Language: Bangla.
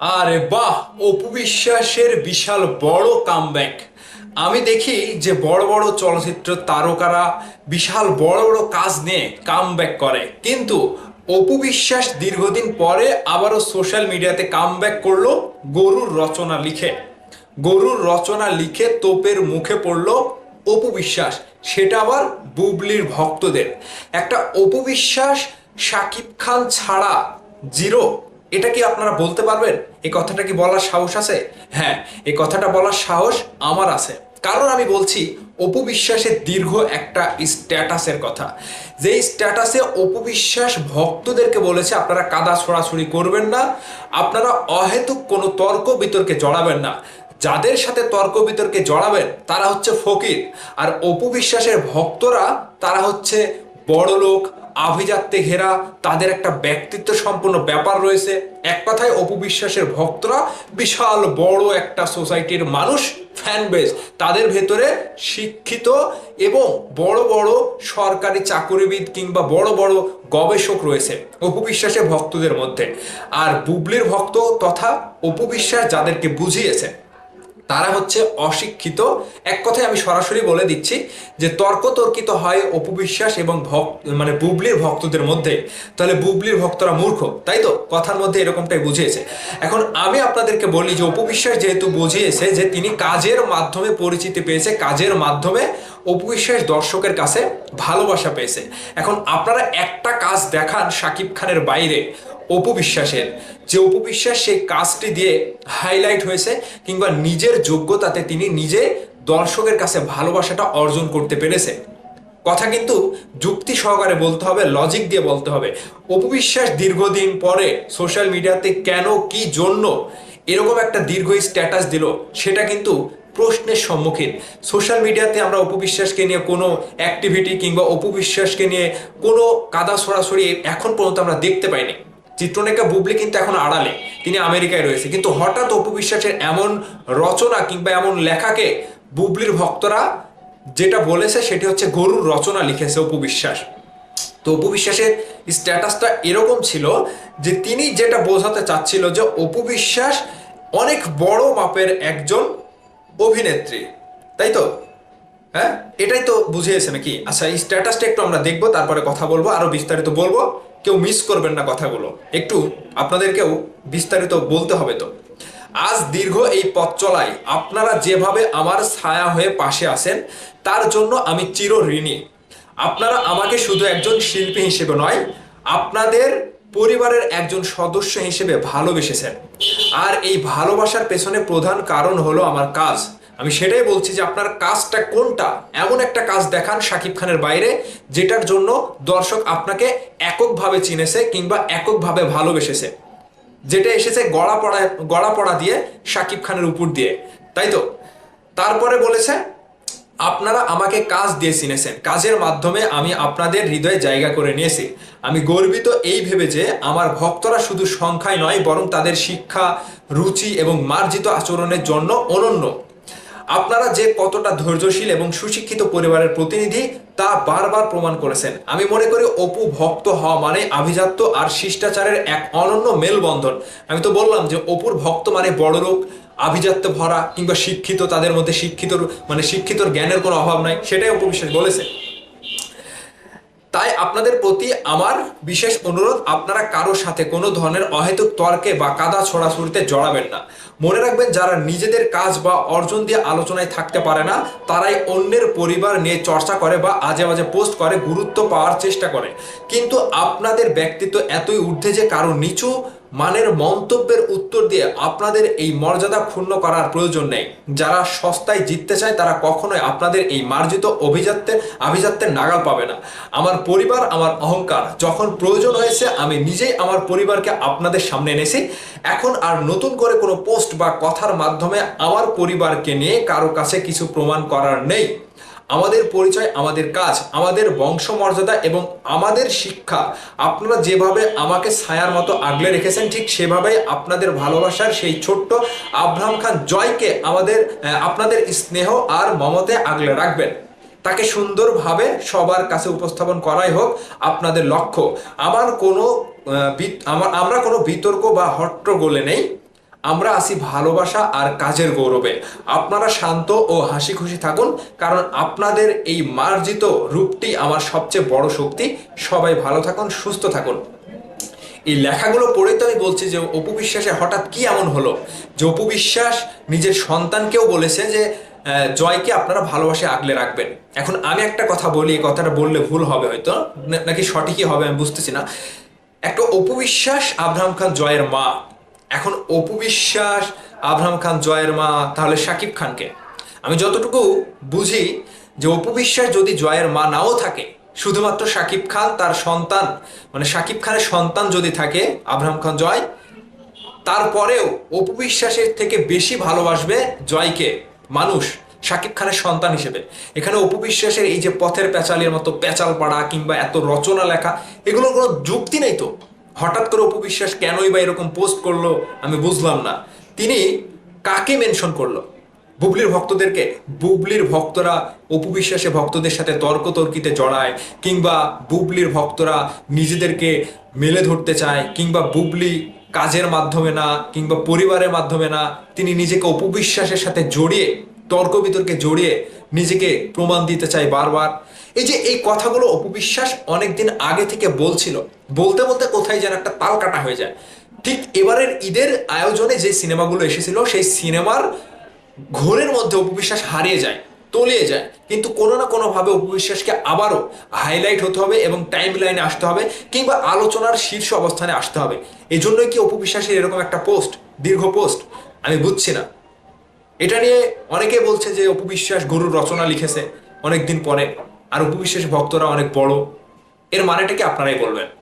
আরে বাহ, অপু বিশ্বাসের বিশাল বড় কামব্যাক। আমি দেখি যে বড় বড় চলচ্চিত্র তারকারা বিশাল বড় বড় কাজ নিয়ে কামব্যাক করে, কিন্তু অপু বিশ্বাস দীর্ঘদিন পরে আবারও সোশ্যাল মিডিয়াতে কামব্যাক করলো গরুর রচনা লিখে। গরুর রচনা লিখে তোপের মুখে পড়লো অপু বিশ্বাস, সেটা আবার বুবলির ভক্তদের। একটা অপু বিশ্বাস শাকিব খান ছাড়া জিরো, এটা কি আপনারা বলতে পারবেন? এই কথাটা কি বলার সাহস আছে? হ্যাঁ, এই কথাটা বলার সাহস আমার আছে, কারণ আমি বলছি অপু বিশ্বাসের দীর্ঘ একটা স্ট্যাটাসের কথা। যেই স্ট্যাটাসে অপু বিশ্বাস ভক্তদেরকে বলেছে আপনারা কাদা ছোড়াছুড়ি করবেন না, আপনারা অহেতুক কোনো তর্ক বিতর্কে জড়াবেন না, যাদের সাথে তর্ক বিতর্কে জড়াবেন তারা হচ্ছে ফকির, আর অপু বিশ্বাসের ভক্তরা তারা হচ্ছে বড় লোক, আভিজাত্যে ঘেরা, তাদের একটা ব্যক্তিত্ব সম্পন্ন ব্যাপার রয়েছে। এক কথায় অপু বিশ্বাসের ভক্তরা বিশাল বড় একটা সোসাইটির মানুষ, ফ্যান বেস, তাদের ভেতরে শিক্ষিত এবং বড় বড় সরকারি চাকুরিবিদ কিংবা বড় বড় গবেষক রয়েছে অপু বিশ্বাসের ভক্তদের মধ্যে। আর বুবলির ভক্ত তথা অপু বিশ্বাস যাদেরকে বুঝিয়েছে তারা হচ্ছে অশিক্ষিত। এক কথায় আমি সরাসরি বলে দিচ্ছি যে তর্কিত হয় অপু বিশ্বাস এবং মানে বুবলির ভক্তদের মধ্যে, তাহলে বুবলির ভক্তরা মূর্খ, তাই তো? কথার মধ্যে এরকমটাই বুঝিয়েছে। এখন আমি আপনাদেরকে বলি যে অপু বিশ্বাস যেহেতু বুঝিয়েছে যে তিনি কাজের মাধ্যমে পরিচিতি পেয়েছে, কাজের মাধ্যমে অপু বিশ্বাস দর্শকের কাছে ভালোবাসা পেয়েছে। এখন আপনারা একটা কাজ দেখান শাকিব খানের বাইরে অপু বিশ্বাসের, যে অপু বিশ্বাস সেই কাজটি দিয়ে হাইলাইট হয়েছে কিংবা নিজের যোগ্যতাতে তিনি নিজে দর্শকের কাছে ভালোবাসাটা অর্জন করতে পেরেছে। কথা কিন্তু যুক্তি সহকারে বলতে হবে, লজিক দিয়ে বলতে হবে। অপু বিশ্বাস দীর্ঘদিন পরে সোশ্যাল মিডিয়াতে কেন, কি জন্য এরকম একটা দীর্ঘ স্ট্যাটাস দিল, সেটা কিন্তু প্রশ্নের সম্মুখীন। সোশ্যাল মিডিয়াতে আমরা অপু বিশ্বাসকে নিয়ে কোনো অ্যাক্টিভিটি কিংবা অপু বিশ্বাসকে নিয়ে কোনো কাদা ছড়াছড়ি এখন পর্যন্ত আমরা দেখতে পাইনি। চিত্রনায়িকা বুবলি কিন্তু এখন আড়ালে, তিনি আমেরিকায় রয়েছে, কিন্তু হঠাৎ অপু বিশ্বাসের এমন রচনা কিংবা এমন লেখাকে বুবলির ভক্তরা যেটা বলেছে সেটি হচ্ছে গরুর রচনা লিখেছে অপু বিশ্বাস। তো অপু বিশ্বাসের স্ট্যাটাসটা এরকম ছিল যে তিনি যেটা বোঝাতে চাচ্ছিল যে অপু বিশ্বাস অনেক বড় মাপের একজন অভিনেত্রী, তাই তো? হ্যাঁ, এটাই তো বুঝিয়েছে নাকি? আচ্ছা, এই স্ট্যাটাসটা একটু আমরা দেখবো, তারপরে কথা বলবো, আরো বিস্তারিত বলবো। কেউ মিস করবেন না কথাগুলো, একটু আপনাদেরকেও বিস্তারিত বলতে হবে। তো আজ দীর্ঘ এই পথ চলায় আপনারা যেভাবে আমার ছায়া হয়ে পাশে আছেন তার জন্য আমি চির ঋণী। আপনারা আমাকে শুধু একজন শিল্পী হিসেবে নয়, আপনাদের পরিবারের একজন সদস্য হিসেবে ভালোবেসেছেন। আর এই ভালোবাসার পেছনে প্রধান কারণ হলো আমার কাজ। আমি সেটাই বলছি যে আপনার কাজটা কোনটা, এমন একটা কাজ দেখান শাকিব খানের বাইরে যেটার জন্য দর্শক আপনাকে এককভাবে চিনেছে কিংবা এককভাবে ভালোবেসেছে, যেটা এসেছে গড়া পড়া দিয়ে শাকিব খানের উপর দিয়ে, তাই তো? তারপরে বলেছে আপনারা আমাকে কাজ দিয়ে চিনেছেন, কাজের মাধ্যমে আমি আপনাদের হৃদয়ে জায়গা করে নিয়েছি। আমি গর্বিত এই ভেবে যে আমার ভক্তরা শুধু সংখ্যায় নয় বরং তাদের শিক্ষা, রুচি এবং মার্জিত আচরণের জন্য অনন্য। আপনারা যে কতটা ধৈর্যশীল এবং সুশিক্ষিত পরিবারের প্রতিনিধি তা বারবার প্রমাণ করেছেন। আমি মনে করি অপু ভক্ত হওয়া মানে আভিজাত্য আর শিষ্টাচারের এক অনন্য মেলবন্ধন। আমি তো বললাম যে অপুর ভক্ত মানে বড়লোক, আভিজাত্য ভরা কিংবা শিক্ষিত, তাদের মধ্যে শিক্ষিতর জ্ঞানের কোনো অভাব নাই, সেটাই অপু বিশ্বাস বলেছে। তাই আপনাদের প্রতি আমার বিশেষ অনুরোধ, আপনারা কারো সাথে কোনো ধরনের অহেতুক তর্কে বা কাদা ছোড়াছুড়িতে জড়াবেন না। মনে রাখবেন, যারা নিজেদের কাজ বা অর্জন দিয়ে আলোচনায় থাকতে পারে না তারাই অন্যের পরিবার নিয়ে চর্চা করে বা আজে বাজে পোস্ট করে গুরুত্ব পাওয়ার চেষ্টা করে। কিন্তু আপনাদের ব্যক্তিত্ব এতই ঊর্ধ্বে যে কারো নিচু মানের মন্তব্যের উত্তর দিয়ে আপনাদের এই মর্যাদা ক্ষুণ্ণ করার প্রয়োজন নেই। যারা সস্তায় জিততে চায় তারা কখনোই আপনাদের এই মার্জিত আভিজাত্যের নাগাল পাবে না। আমার পরিবার আমার অহংকার, যখন প্রয়োজন হয়েছে আমি নিজেই আমার পরিবারকে আপনাদের সামনে এনেছি। এখন আর নতুন করে কোনো পোস্ট বা কথার মাধ্যমে আমার পরিবারকে নিয়ে কারো কাছে কিছু প্রমাণ করার নেই। আমাদের পরিচয়, আমাদের কাজ, আমাদের বংশমর্যাদা এবং আমাদের শিক্ষা। আপনারা যেভাবে আমাকে ছায়ার মতো আগলে রেখেছেন ঠিক সেভাবেই আপনাদের ভালোবাসার সেই ছোট্ট আব্রাহাম খান জয়কে আপনাদের স্নেহ আর মমতে আগলে রাখবেন। তাকে সুন্দরভাবে সবার কাছে উপস্থাপন করাই হোক আপনাদের লক্ষ্য। আমরা কোনো বিতর্ক বা হট্টগোলে নেই। আমরা আছি ভালোবাসা আর কাজের গৌরবে। আপনারা শান্ত ও হাসি খুশি থাকুন, কারণ আপনাদের এই মার্জিত রূপটি আমার সবচেয়ে বড় শক্তি। সবাই ভালো থাকুন, সুস্থ থাকুন। এই লেখাগুলো পড়ে তো আমি বলছি যে অপু বিশ্বাসের হঠাৎ কি এমন হলো যে অপু বিশ্বাস নিজের সন্তানকেও বলেছে যে জয়কে আপনারা ভালোবাসে আগলে রাখবেন। এখন আমি একটা কথা বলি, এই কথাটা বললে ভুল হবে হয়তো, নাকি সঠিকই হবে আমি বুঝতেছি না। একটা অপু বিশ্বাস আব্রাহাম খান জয়ের মা। এখন অপু বিশ্বাস আব্রাহাম খান জয়ের মা, তাহলে শাকিব খানকে আমি যতটুকু বুঝি যে অপু বিশ্বাস যদি জয়ের মা নাও থাকে, শুধুমাত্র শাকিব খান তার সন্তান, মানে শাকিব খানের সন্তান যদি থাকে আব্রাহাম খান জয়, তারপরেও অপু বিশ্বাসের থেকে বেশি ভালোবাসবে জয়কে মানুষ শাকিব খানের সন্তান হিসেবে। এখানে অপু বিশ্বাসের এই যে পথের পেঁচালির মতো পেঁচাল পাড়া কিংবা এত রচনা লেখা, এগুলোর কোনো যুক্তি নেই তো। হঠাৎ করে অপু বিশ্বাস কেনই বা এরকম পোস্ট করলো আমি বুঝলাম না। তিনি কাকে মেনশন করলো? বুবলির ভক্তদেরকে? বুবলির ভক্তরা অপু বিশ্বাসের ভক্তদের সাথে তর্কিতে জড়ায়, কিংবা বুবলির ভক্তরা নিজেদেরকে মেলে ধরতে চায়, কিংবা বুবলি কাজের মাধ্যমে না কিংবা পরিবারের মাধ্যমে না, তিনি নিজেকে অপু বিশ্বাসের সাথে জড়িয়ে তর্ক বিতর্কে জড়িয়ে নিজেকে প্রমাণ দিতে চায় বারবার। এই যে এই কথাগুলো অপু বিশ্বাস অনেকদিন আগে থেকে বলছিল, বলতে বলতে কোথায় যেন একটা তাল কাটা হয়ে যায়। ঠিক এবারের ঈদের আয়োজনে যে সিনেমাগুলো এসেছিল সেই সিনেমার ঘোরের মধ্যে অপু বিশ্বাস হারিয়ে যায়, তলিয়ে যায়। কিন্তু কোনো না কোনোভাবে অপু বিশ্বাসকে আবারও হাইলাইট হতে হবে এবং টাইম লাইনে আসতে হবে, কিংবা আলোচনার শীর্ষ অবস্থানে আসতে হবে। এই জন্যই কি অপু বিশ্বাসের এরকম একটা পোস্ট, দীর্ঘ পোস্ট? আমি বুঝছি না। এটা নিয়ে অনেকে বলছে যে অপু বিশ্বাস গরুর রচনা লিখেছে অনেকদিন পরে, আর অপু বিশ্বাস ভক্তরা অনেক বড়। এর মানেটা কি আপনারাই বলবেন।